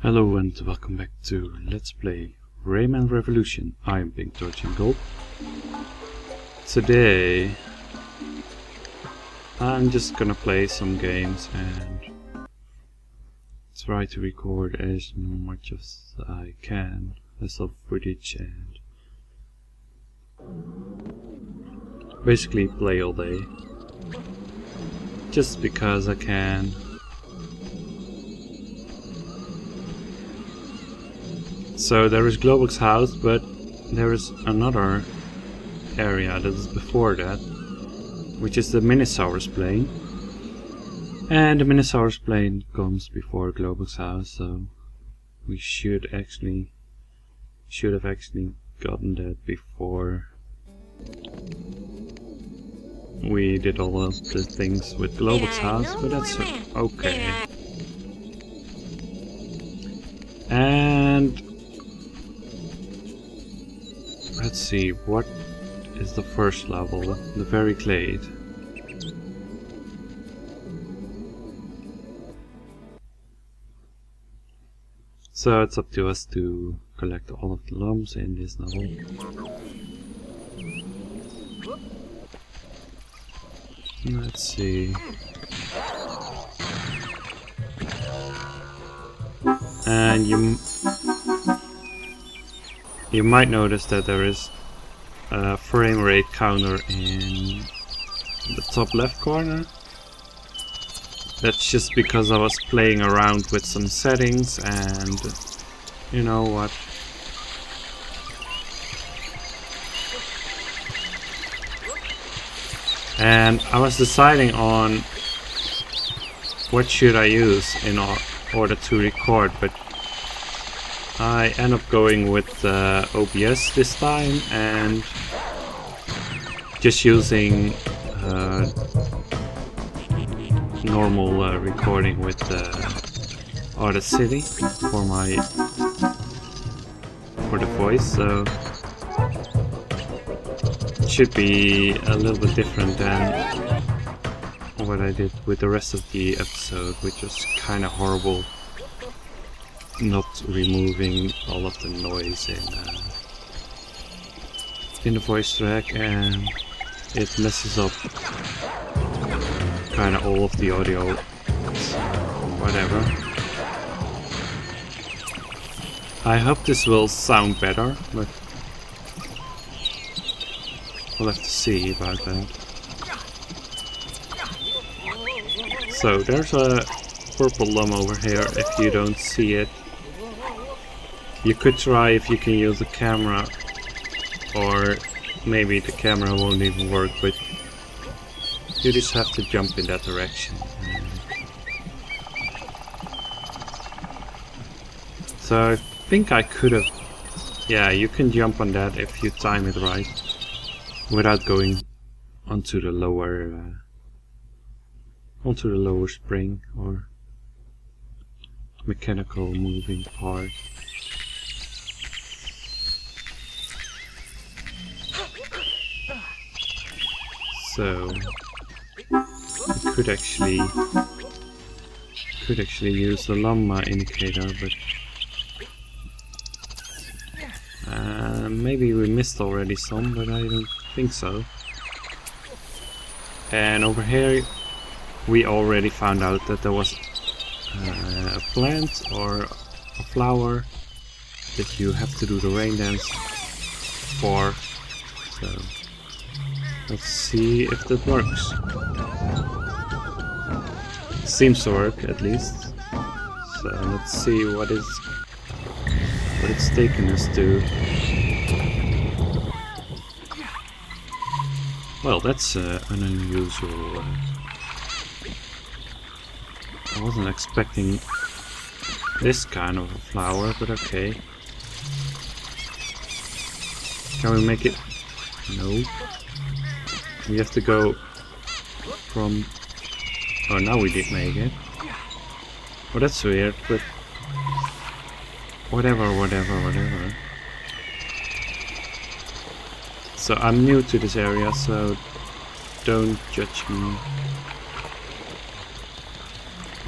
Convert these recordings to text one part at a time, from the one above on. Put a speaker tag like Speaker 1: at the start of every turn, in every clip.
Speaker 1: Hello and welcome back to Let's Play Rayman Revolution. I'm Pink Torch and Gold. Today I'm just gonna play some games and try to record as much as I can as of footage and basically play all day just because I can. So there is Globok's house, but there is another area that is before that, which is the Minisaurus plane. And the Minisaurus plane comes before Globok's house, so we should have actually gotten that before we did all of the things with Globok's house, but that's okay. And let's see, what is the first level? The Very Glade. So it's up to us to collect all of the lumps in this level. Let's see. And you might notice that there is a frame rate counter in the top left corner. That's just because I was playing around with some settings and you know what. And I was deciding on what should I use in order to record, but I end up going with OBS this time and just using normal recording with Audacity for the voice, so it should be a little bit different than what I did with the rest of the episode, which was kind of horrible. Not removing all of the noise in the voice track, and it messes up kind of all of the audio, so whatever. I hope this will sound better, but we'll have to see about that. So there's a purple lump over here if you don't see it. You could try if you can use a camera, or maybe the camera won't even work, but you just have to jump in that direction. So I think I could have, yeah, you can jump on that if you time it right, without going onto the lower spring or mechanical moving part. So we could actually use the llama indicator, but maybe we missed already some, but I don't think so. And over here we already found out that there was a plant or a flower that you have to do the rain dance for. So let's see if that works. Seems to work, at least. So let's see what it's taken us to. Well, that's an unusual. I wasn't expecting this kind of a flower, but okay. Can we make it? No. We have to go from... Oh, now we did make it. Well, that's weird, but... Whatever. So I'm new to this area, so don't judge me.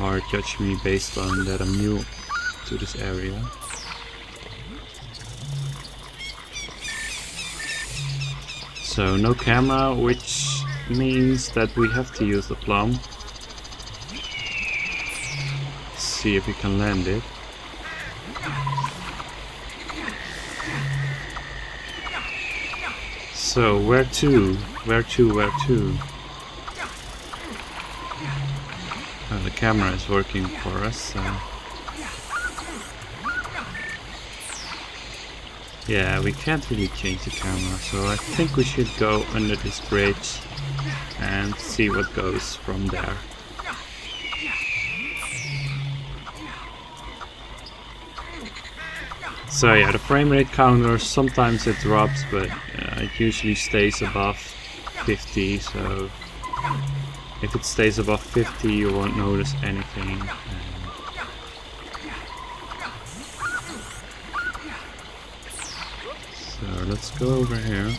Speaker 1: or judge me based on that I'm new. to this area. So no camera, which means that we have to use the plum. See if we can land it. So where to? Where to? Where to? Oh, the camera is working for us. So. Yeah, we can't really change the camera, so I think we should go under this bridge and see what goes from there. So yeah, the frame rate counter, sometimes it drops, but it usually stays above 50, so if it stays above 50 you won't notice anything. So let's go over here.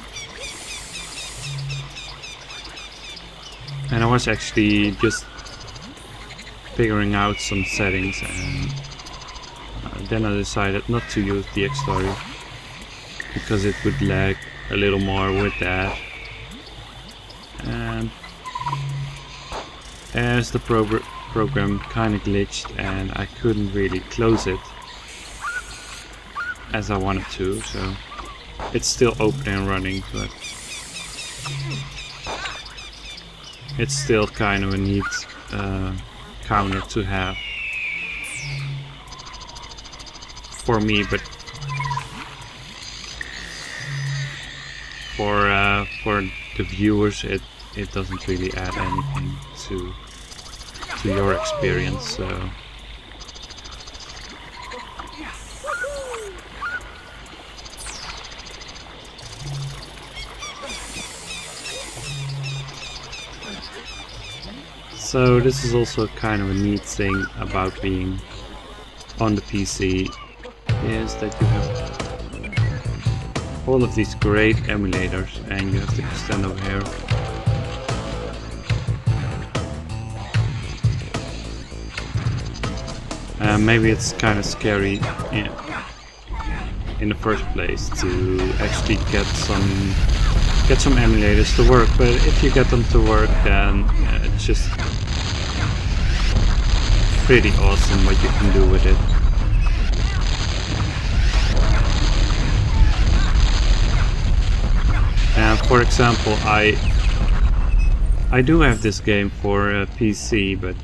Speaker 1: And I was actually just figuring out some settings, and then I decided not to use the X-Story because it would lag a little more with that. And as the program kind of glitched and I couldn't really close it as I wanted to, so it's still open and running, but it's still kind of a neat counter to have for me, but for the viewers it doesn't really add anything to your experience. So this is also kind of a neat thing about being on the PC, is that you have all of these great emulators and you have to stand over here. Maybe it's kind of scary in the first place to actually get some emulators to work, but if you get them to work, then it's just pretty awesome what you can do with it. And for example, I do have this game for PC, but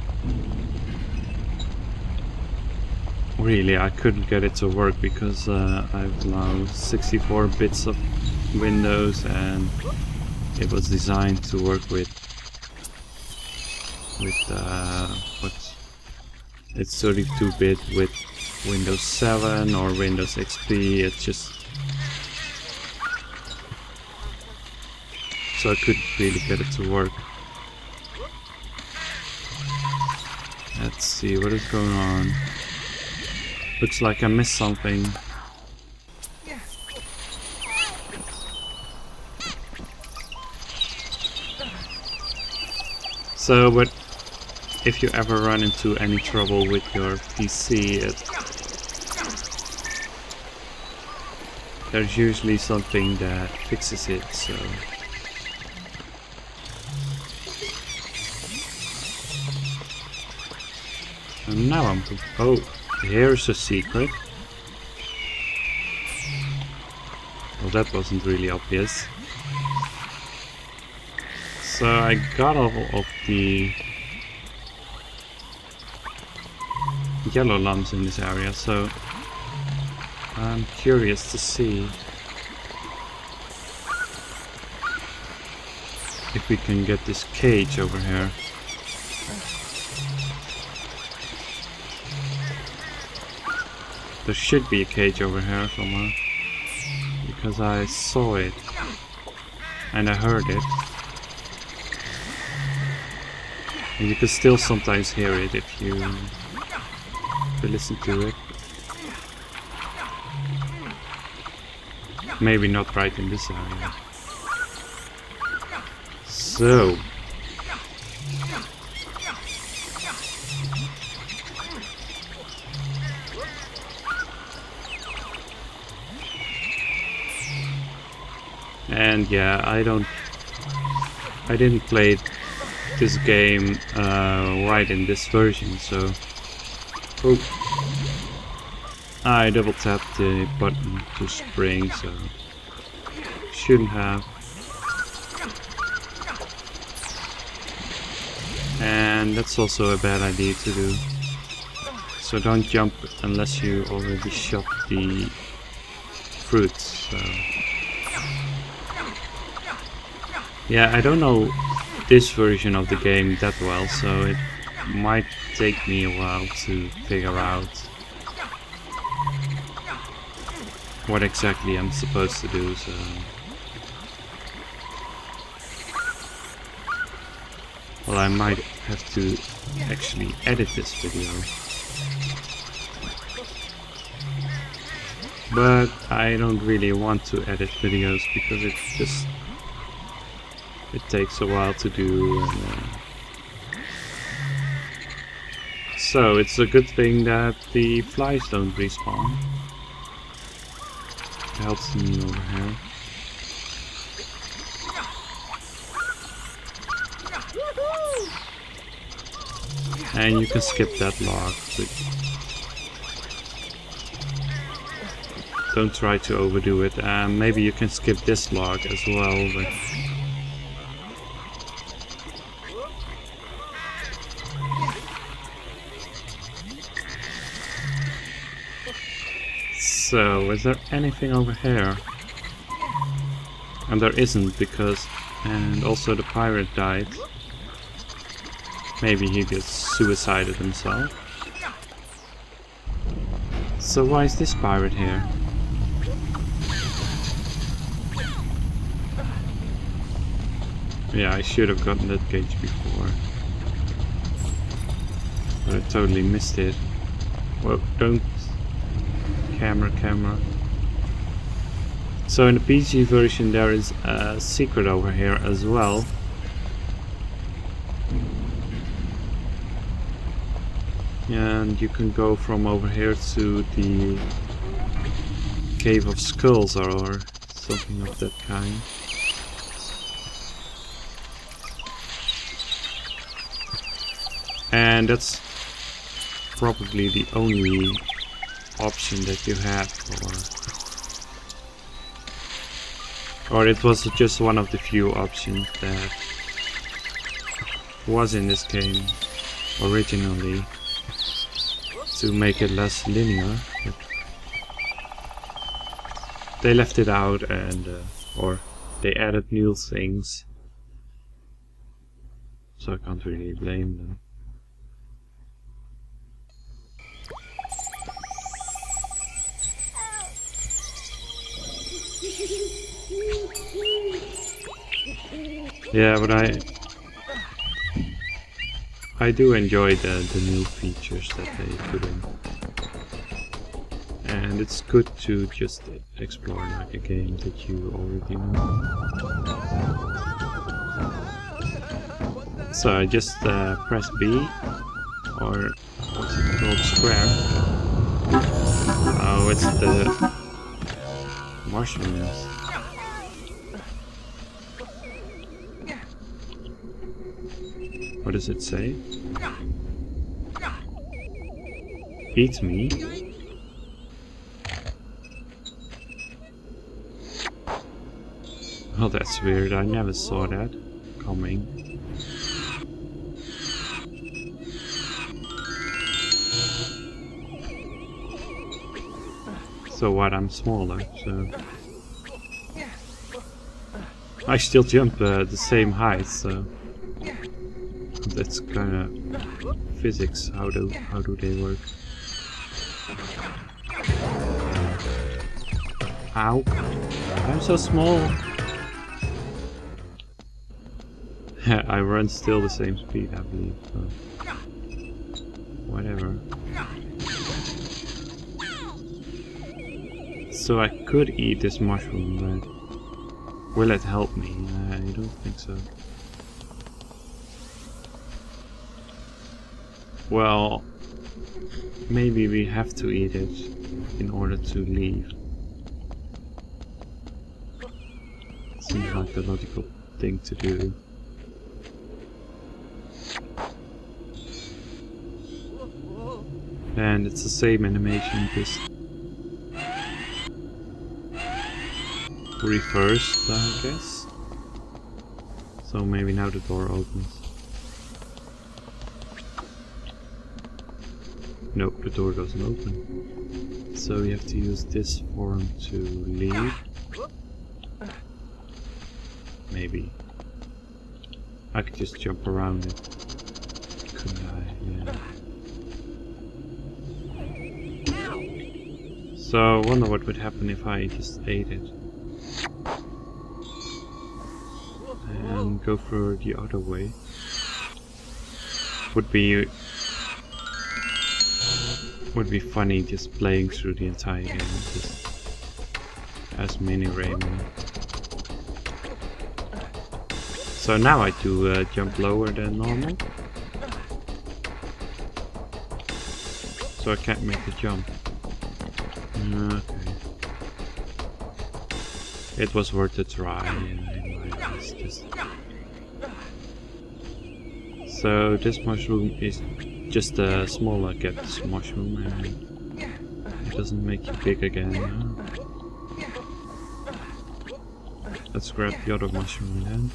Speaker 1: really I couldn't get it to work because I have now 64 bits of Windows and it was designed to work with it's 32-bit with Windows 7 or Windows XP. It's just so I couldn't really get it to work. Let's see what is going on. Looks like I missed something. So, but if you ever run into any trouble with your PC, there's usually something that fixes it, so... And now I'm... Oh, here's a secret. Well, that wasn't really obvious. So I got all of the yellow lumps in this area, so I'm curious to see if we can get this cage over here. There should be a cage over here somewhere, because I saw it and I heard it. And you can still sometimes hear it if you listen to it. Maybe not right in this area. So... And yeah, I didn't play this game right in this version, so I double tapped the button to spring, so shouldn't have. And that's also a bad idea to do. So don't jump unless you already shot the fruits. So. Yeah, I don't know this version of the game that well, so it might take me a while to figure out what exactly I'm supposed to do. So. Well, I might have to actually edit this video. But I don't really want to edit videos because it takes a while to do. And, so it's a good thing that the flies don't respawn. It helps me over here. And you can skip that log, but don't try to overdo it. Maybe you can skip this log as well, but so is there anything over here? And there isn't, because and also the pirate died. Maybe he just suicided himself. So why is this pirate here? Yeah, I should have gotten that gauge before. But I totally missed it. Well, don't... Camera. So in the PC version there is a secret over here as well. And you can go from over here to the Cave of Skulls or something of that kind. And that's probably the only option that you have, or it was just one of the few options that was in this game originally to make it less linear, but they left it out, and or they added new things, so I can't really blame them. Yeah, but I do enjoy the new features that they put in, and it's good to just explore like a game that you already know. So I just press B, or what's it called, square. Oh, it's the mushrooms. What does it say? Eat me? Oh, that's weird. I never saw that coming. So what? I'm smaller, so I still jump the same height, so that's kind of physics. How do they work? Ow! I'm so small. I run still the same speed, I believe. So whatever. So I could eat this mushroom, but will it help me? I don't think so. Well, maybe we have to eat it in order to leave. seems like the logical thing to do. And it's the same animation, just reversed, I guess. So maybe now the door opens. Nope, the door doesn't open. So you have to use this form to leave. Maybe. I could just jump around it. Couldn't I? Yeah. So I wonder what would happen if I just ate it. And go for the other way. Would be funny just playing through the entire game just as mini Rayman. So now I do jump lower than normal. So I can't make the jump. Okay. It was worth a try anyway. It's just... So this mushroom is just a smaller get mushroom and it doesn't make you big again. Let's grab the other mushroom then.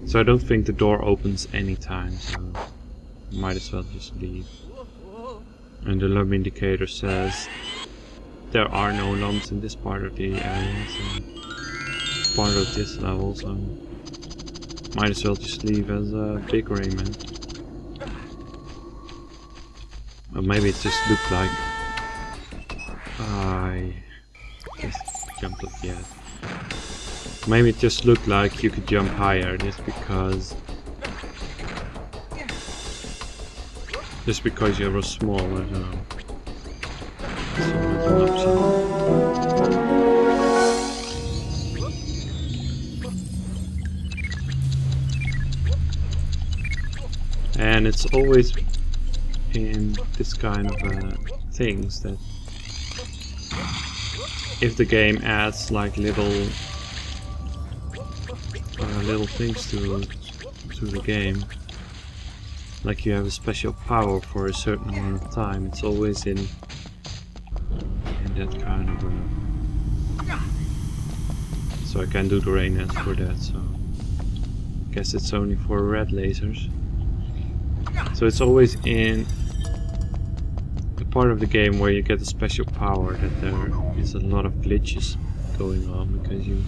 Speaker 1: So I don't think the door opens anytime, so might as well just leave. And the lump indicator says there are no lumps in this part of the area, so part of this level, so might as well just leave as a big Rayman. Or maybe it just looked like I just jumped up yet. Maybe it just looked like you could jump higher just because you were small, I don't know. So that's an option. And it's always in this kind of things that if the game adds like little things to the game, like you have a special power for a certain amount of time, it's always in that kind of so I can do the rain dance for that, so I guess it's only for red lasers. So it's always in the part of the game where you get a special power that there is a lot of glitches going on, because you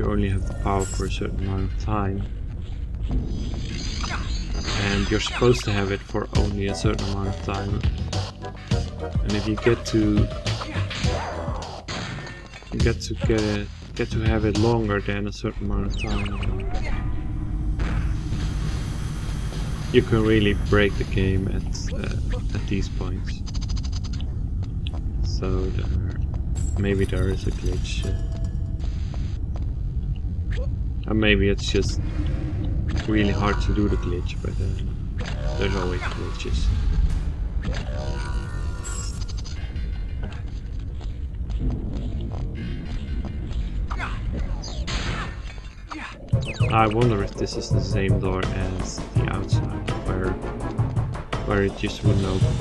Speaker 1: only have the power for a certain amount of time. And you're supposed to have it for only a certain amount of time. And if you get to have it longer than a certain amount of time, you can really break the game at these points. So maybe there is a glitch. Or maybe it's just really hard to do the glitch, but there's always glitches. I wonder if this is the same door as the outside, where it just wouldn't open.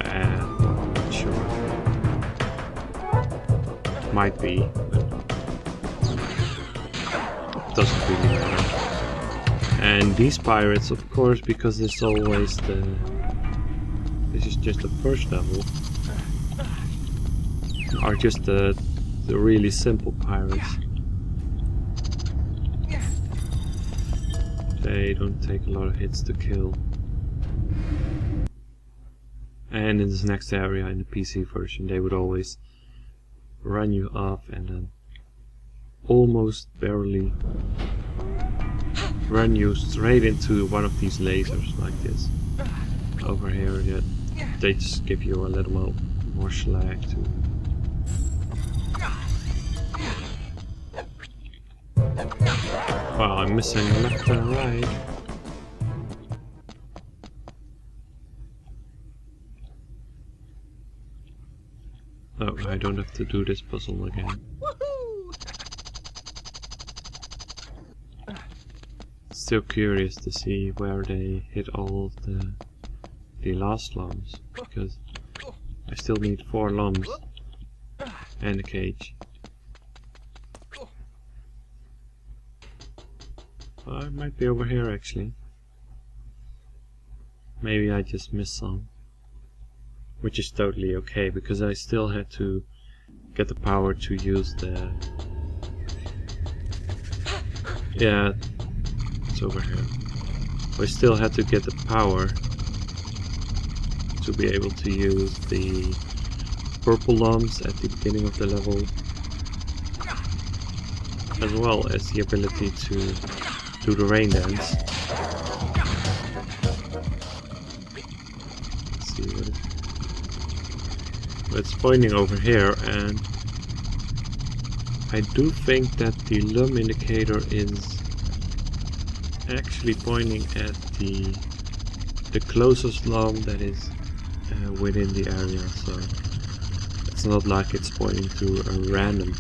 Speaker 1: I'm not sure. Might be, but it doesn't really matter. And these pirates, of course, because it's always this is just the first level, are just the really simple pirates. They don't take a lot of hits to kill. And in this next area, in the PC version, they would always run you off and then almost barely run you straight into one of these lasers like this. Over here, they just give you a little more slag to. Wow, I'm missing left and right. don't have to do this puzzle again. Still curious to see where they hit all of the last lumps, because I still need 4 lumps and a cage. It might be over here actually. Maybe I just missed some. Which is totally okay, because I still had to get the power to use the... Yeah, it's over here. I still had to get the power to be able to use the purple lumps at the beginning of the level, as well as the ability to do the rain dance. Let's see what it's pointing over here, and I do think that the lum indicator is actually pointing at the closest lum that is within the area, so it's not like it's pointing to a random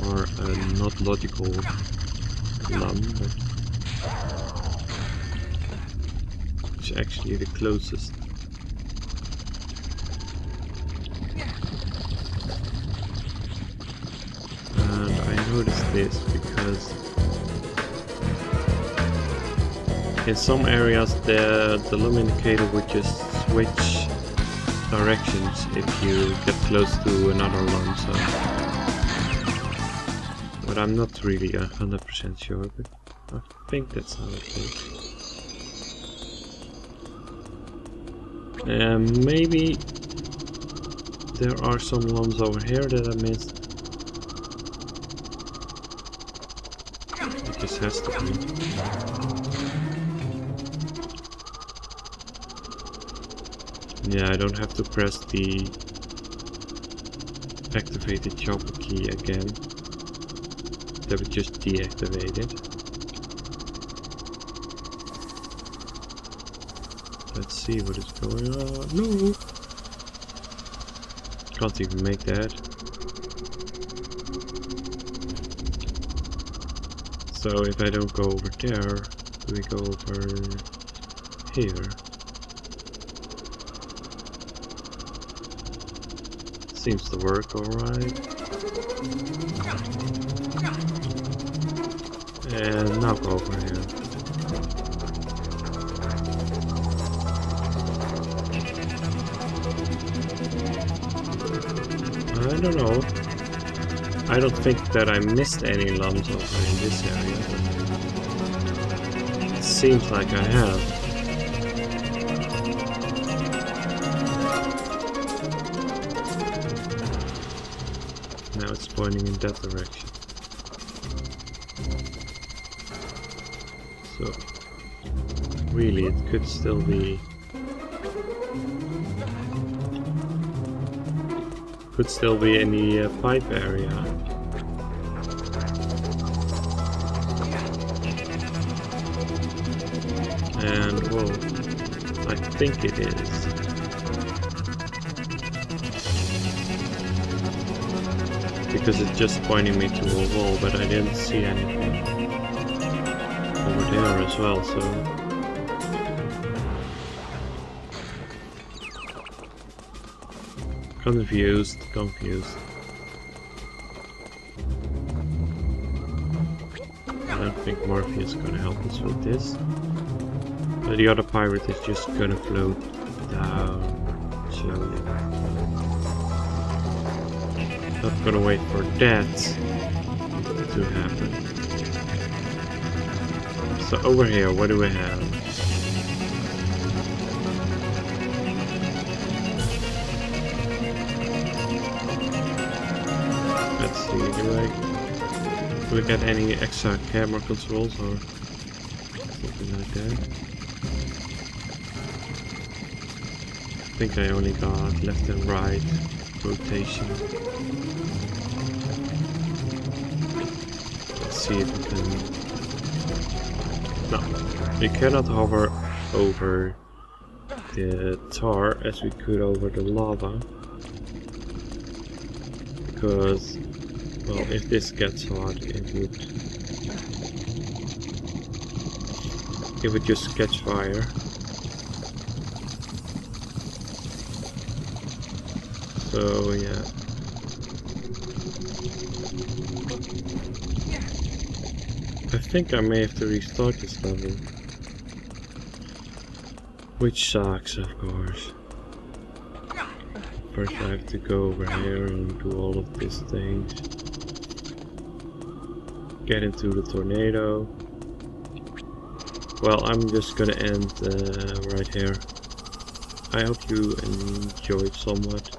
Speaker 1: or a not logical lum, but it's actually the closest. And I noticed this because in some areas the lum indicator would just switch directions if you get close to another lum, so... But I'm not really 100% sure, but I think that's how it is. Maybe there are some lums over here that I missed. It just has to be. Yeah, I don't have to press the activated chopper key again. That would just deactivate it. Let's see what is going on. No! Can't even make that. So if I don't go over there, do we go over here? Seems to work alright. And now go over here. I don't know. I don't think that I missed any lumps over in this area, but it seems like I have. Now it's pointing in that direction. So, really, it could still be... Could still be in the pipe area. And, well, I think it is. Because it's just pointing me to a wall, but I didn't see anything over there as well, so... Confused. I don't think Morpheus is gonna help us with this. But the other pirate is just gonna float down slowly. Not gonna wait for that to happen. So over here, what do we have? Let's see, do we get any extra camera controls or something like that? I think I only got left and right rotation. Let's see if we can... No, we cannot hover over the tar as we could over the lava. because, well, if this gets hot, it would just catch fire. So yeah. I think I may have to restart this level. Which sucks, of course. First I have to go over here and do all of these things. Get into the tornado. Well, I'm just gonna end right here. I hope you enjoyed somewhat.